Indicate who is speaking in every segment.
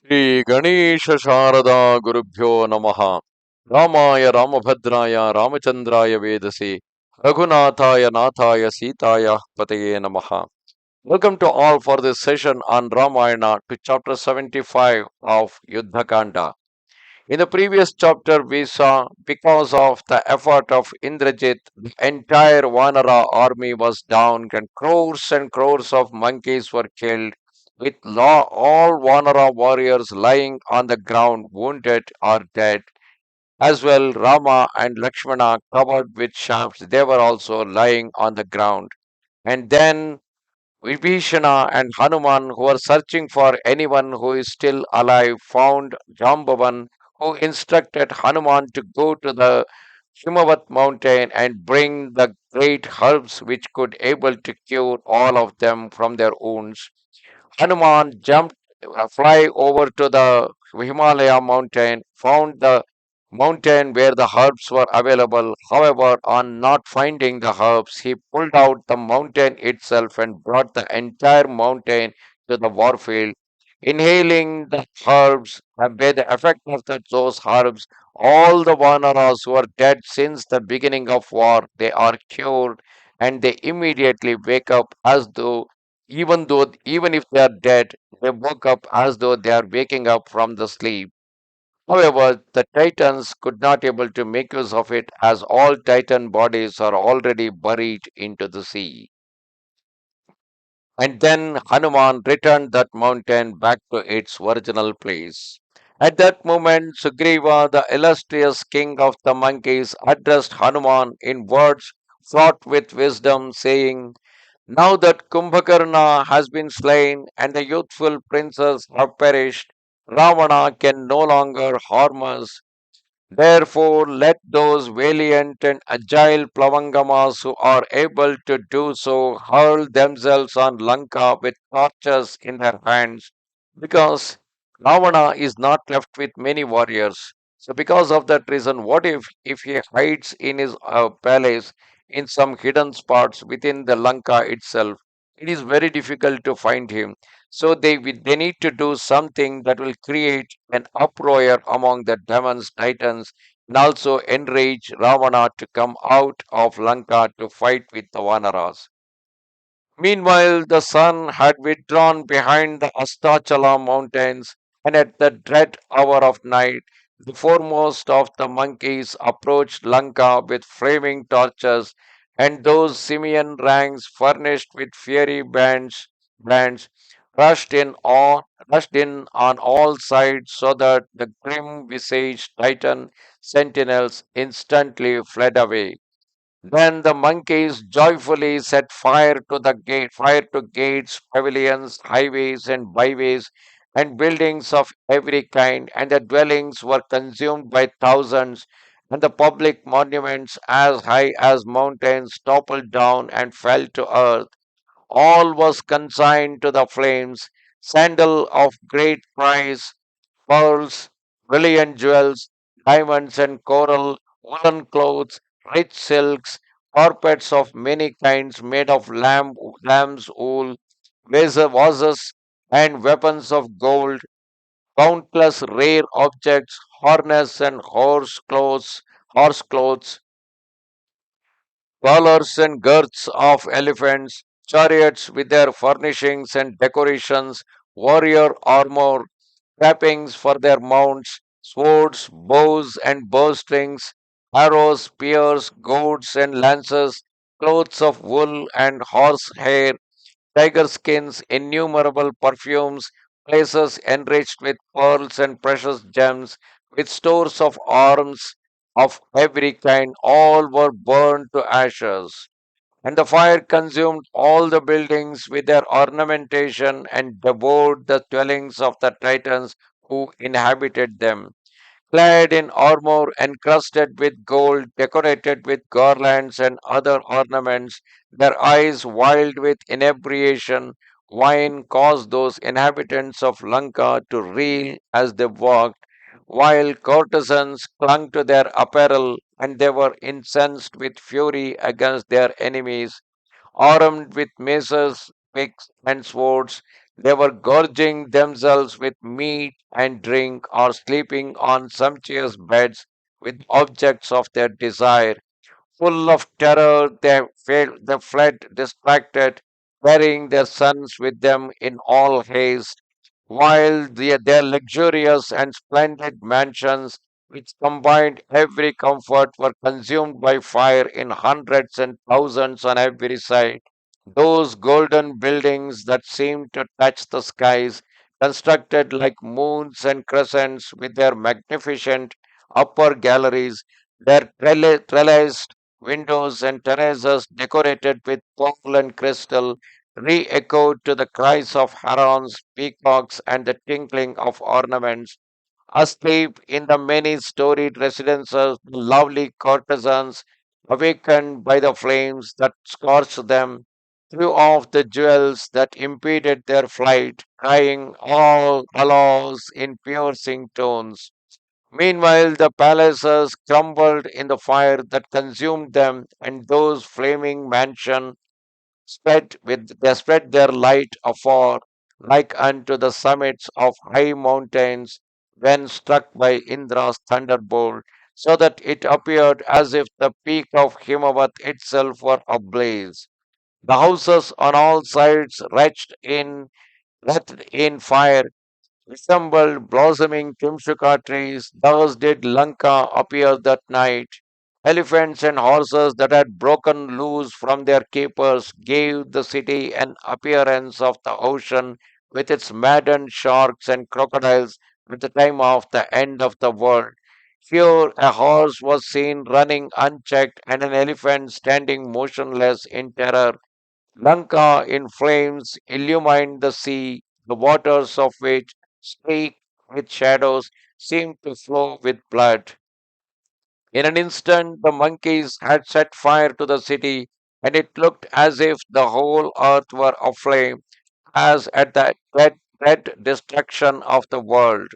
Speaker 1: Shri Ganesha Sharada Gurubhyo Namaha Ramaya Ramabhadraya Ramachandraya Vedase Raghunathaya Nathaya Sitaya Pataye Namaha. Welcome to all for this session on Ramayana to chapter 75 of Yuddha Kanda. In the previous chapter, we saw because of the effort of Indrajit, the entire Vanara army was down and crores of monkeys were killed, with all Vanara warriors lying on the ground, wounded or dead. As well, Rama and Lakshmana, covered with shafts, they were also lying on the ground. And then Vibhishana and Hanuman, who were searching for anyone who is still alive, found Jambavan, who instructed Hanuman to go to the Himavat mountain and bring the great herbs which could able to cure all of them from their wounds. Hanuman jumped, fly over to the Himalaya mountain, found the mountain where the herbs were available. However, on not finding the herbs, he pulled out the mountain itself and brought the entire mountain to the warfield. Inhaling the herbs, and by the effect of those herbs, all the Vanaras who are dead since the beginning of war, they are cured and they immediately wake up as though even if they are dead, they woke up as though they are waking up from the sleep. However, the Titans could not able to make use of it as all Titan bodies are already buried into the sea. And then Hanuman returned that mountain back to its original place. At that moment, Sugriva, the illustrious king of the monkeys, addressed Hanuman in words fraught with wisdom, saying, now that Kumbhakarna has been slain and the youthful princes have perished, Ravana can no longer harm us. Therefore, let those valiant and agile Plavangamas who are able to do so hurl themselves on Lanka with torches in their hands, because Ravana is not left with many warriors. So, because of that reason, what if he hides in his palace in some hidden spots within the Lanka itself? It is very difficult to find him. So they need to do something that will create an uproar among the demons, titans, and also enrage Ravana to come out of Lanka to fight with the Vanaras. Meanwhile, the sun had withdrawn behind the Astachala mountains, and at the dread hour of night, the foremost of the monkeys approached Lanka with flaming torches, and those simian ranks furnished with fiery bands rushed in on all sides, so that the grim-visaged Titan sentinels instantly fled away. Then the monkeys joyfully set fire to gates, pavilions, highways, and byways, and buildings of every kind, and the dwellings were consumed by thousands, and the public monuments as high as mountains toppled down and fell to earth. All was consigned to the flames, sandal of great price, pearls, brilliant jewels, diamonds and coral, woolen clothes, rich silks, carpets of many kinds made of lamb's wool, vases and weapons of gold, countless rare objects, harness and horse clothes, collars and girths of elephants, chariots with their furnishings and decorations, warrior armor, trappings for their mounts, swords, bows and bowstrings, arrows, spears, goads and lances, clothes of wool and horse hair, tiger skins, innumerable perfumes, places enriched with pearls and precious gems, with stores of arms of every kind, all were burned to ashes. And the fire consumed all the buildings with their ornamentation and devoured the dwellings of the Titans who inhabited them. Clad in armor encrusted with gold, decorated with garlands and other ornaments, their eyes wild with inebriation, wine caused those inhabitants of Lanka to reel as they walked, while courtesans clung to their apparel, and they were incensed with fury against their enemies. Armed with maces, picks, and swords, They were gorging themselves with meat and drink or sleeping on sumptuous beds with objects of their desire. Full of terror, they fled distracted, carrying their sons with them in all haste, while their luxurious and splendid mansions, which combined every comfort, were consumed by fire in hundreds and thousands on every side. Those golden buildings that seemed to touch the skies, constructed like moons and crescents with their magnificent upper galleries, their trellised windows and terraces decorated with pearl and crystal, re-echoed to the cries of herons, peacocks, and the tinkling of ornaments. Asleep in the many-storied residences, the lovely courtesans, awakened by the flames that scorched them, threw off the jewels that impeded their flight, crying all aloes in piercing tones. Meanwhile, the palaces crumbled in the fire that consumed them, and those flaming mansions they spread their light afar, like unto the summits of high mountains when struck by Indra's thunderbolt, so that it appeared as if the peak of Himavat itself were ablaze. The houses on all sides wreathed in fire, resembled blossoming Kimsuka trees. Thus did Lanka appear that night. Elephants and horses that had broken loose from their keepers gave the city an appearance of the ocean with its maddened sharks and crocodiles at the time of the end of the world. Here a horse was seen running unchecked and an elephant standing motionless in terror. Lanka in flames illumined the sea, the waters of which, streaked with shadows, seemed to flow with blood. In an instant, the monkeys had set fire to the city, and it looked as if the whole earth were aflame, as at the dread destruction of the world.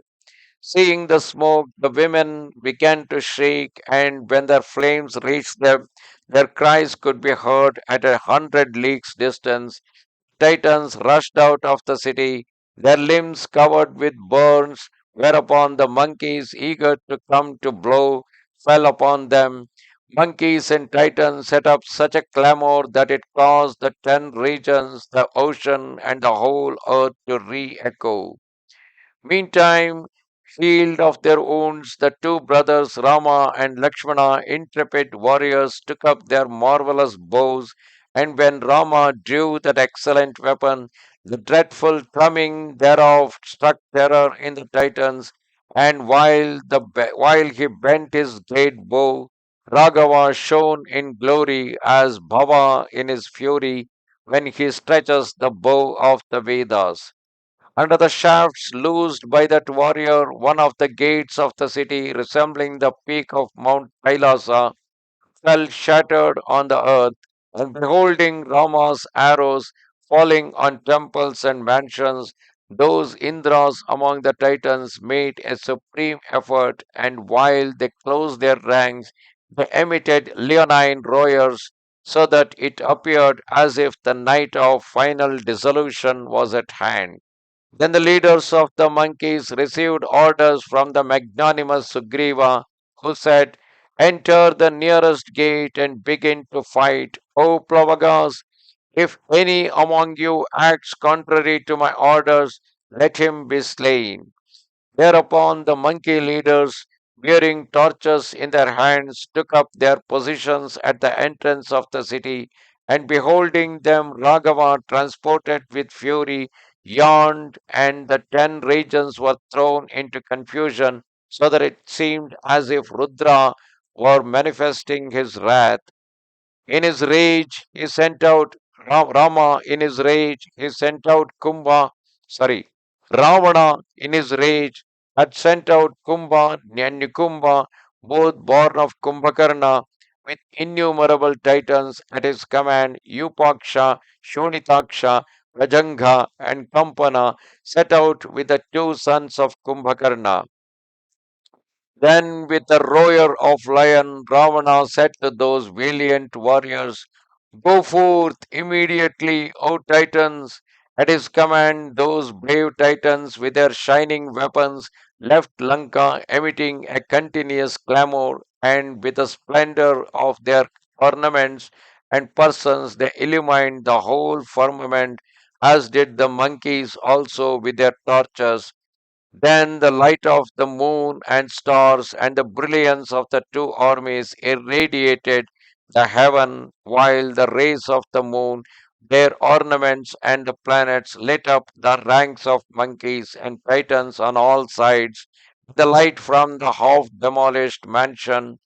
Speaker 1: Seeing the smoke, the women began to shriek, and when the flames reached them, their cries could be heard at 100 leagues distance. Titans rushed out of the city, their limbs covered with burns, whereupon the monkeys, eager to come to blow, fell upon them. Monkeys and Titans set up such a clamor that it caused the 10 regions, the ocean, and the whole earth to re echo. Meantime, healed of their wounds, the two brothers Rama and Lakshmana, intrepid warriors, took up their marvelous bows, and when Rama drew that excellent weapon, the dreadful thrumming thereof struck terror in the Titans, and while he bent his great bow, Raghava shone in glory as Bhava in his fury when he stretches the bow of the Vedas. Under the shafts loosed by that warrior, one of the gates of the city, resembling the peak of Mount Kailasa, fell shattered on the earth, and beholding Rama's arrows falling on temples and mansions, those Indras among the Titans made a supreme effort, and while they closed their ranks, they emitted leonine roars, so that it appeared as if the night of final dissolution was at hand. Then the leaders of the monkeys received orders from the magnanimous Sugriva, who said, enter the nearest gate and begin to fight. O Plavagas, if any among you acts contrary to my orders, let him be slain. Thereupon the monkey leaders, bearing torches in their hands, took up their positions at the entrance of the city, and beholding them, Raghava, transported with fury, yawned, and the 10 regions were thrown into confusion, so that it seemed as if Rudra were manifesting his wrath. In his rage, he sent out Rama. In his rage, he sent out Ravana. In his rage, had sent out Kumbha and Nikumbha, both born of Kumbhakarna, with innumerable titans at his command. Upaksha, Shunitaksha, Rajanga, and Kampana set out with the two sons of Kumbhakarna. Then, with a roar of lion, Ravana said to those valiant warriors, go forth immediately, O Titans, At his command, those brave titans with their shining weapons left Lanka emitting a continuous clamor, and with the splendor of their ornaments and persons, they illumined the whole firmament, as did the monkeys also with their torches. Then the light of the moon and stars and the brilliance of the two armies irradiated the heaven, while the rays of the moon, their ornaments, and the planets lit up the ranks of monkeys and titans on all sides. The light from the half demolished mansion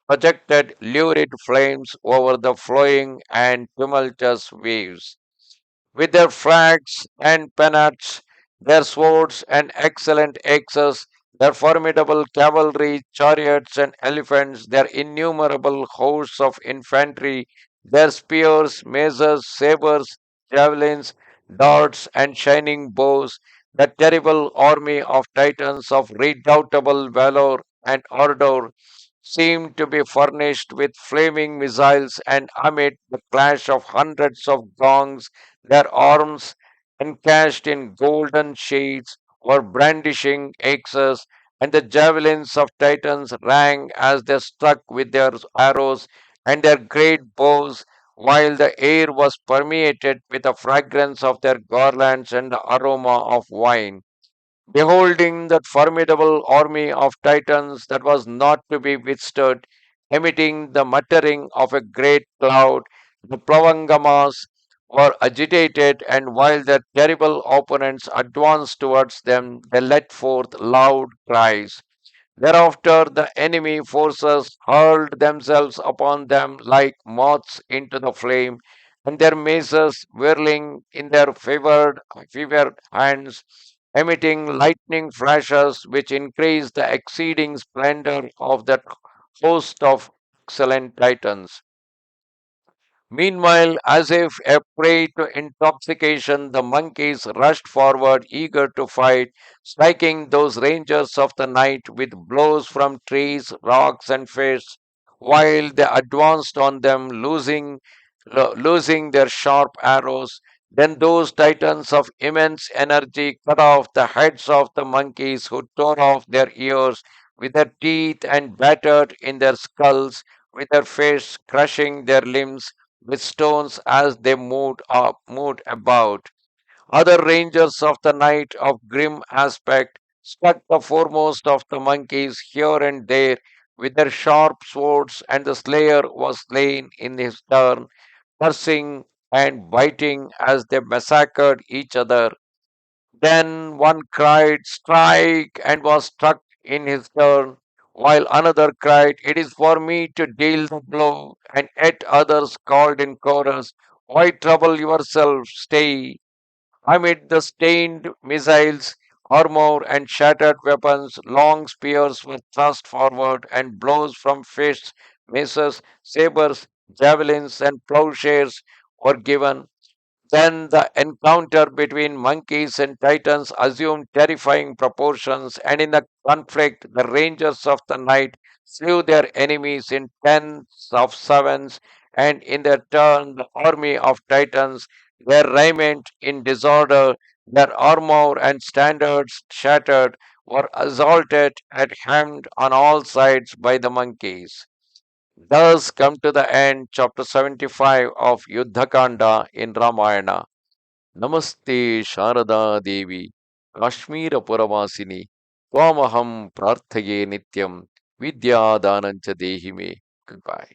Speaker 1: projected lurid flames over the flowing and tumultuous waves. With their flags and penates, their swords and excellent axes, their formidable cavalry, chariots, and elephants, their innumerable hosts of infantry, their spears, maces, sabers, javelins, darts, and shining bows, the terrible army of titans of redoubtable valor and ardor seemed to be furnished with flaming missiles, and amid the clash of hundreds of gongs, their arms, encased in golden shades, were brandishing axes, and the javelins of Titans rang as they struck with their arrows and their great bows, while the air was permeated with the fragrance of their garlands and the aroma of wine. Beholding that formidable army of Titans that was not to be withstood, emitting the muttering of a great cloud, the Plavangamas were agitated, and while their terrible opponents advanced towards them, they let forth loud cries. Thereafter, the enemy forces hurled themselves upon them like moths into the flame, and their maces whirling in their fevered hands, emitting lightning flashes which increased the exceeding splendor of that host of excellent titans. Meanwhile, as if a prey to intoxication, the monkeys rushed forward, eager to fight, striking those rangers of the night with blows from trees, rocks, and fish, while they advanced on them, losing their sharp arrows. Then those titans of immense energy cut off the heads of the monkeys, who tore off their ears with their teeth and battered in their skulls with their fists, crushing their limbs with stones as they moved about. Other rangers of the night of grim aspect struck the foremost of the monkeys here and there with their sharp swords, and the slayer was slain in his turn, cursing and biting as they massacred each other. Then one cried, "Strike!" and was struck in his turn, while another cried, "It is for me to deal the blow." And yet others called in chorus, "Why trouble yourself? Stay." Amid the stained missiles, armor, and shattered weapons, long spears were thrust forward, and blows from fists, maces, sabers, javelins, and plowshares were given. Then the encounter between monkeys and titans assumed terrifying proportions, and in the conflict, the rangers of the night slew their enemies in tens of sevens, and in their turn, the army of titans, their raiment in disorder, their armor and standards shattered, were assaulted and hemmed on all sides by the monkeys. Thus come to the end chapter 75 of Yuddha Kanda in Ramayana. Namaste Sharada Devi, Kashmira Puravasini, Twamaham Prarthage Nityam, Vidya Danancha Dehime. Goodbye.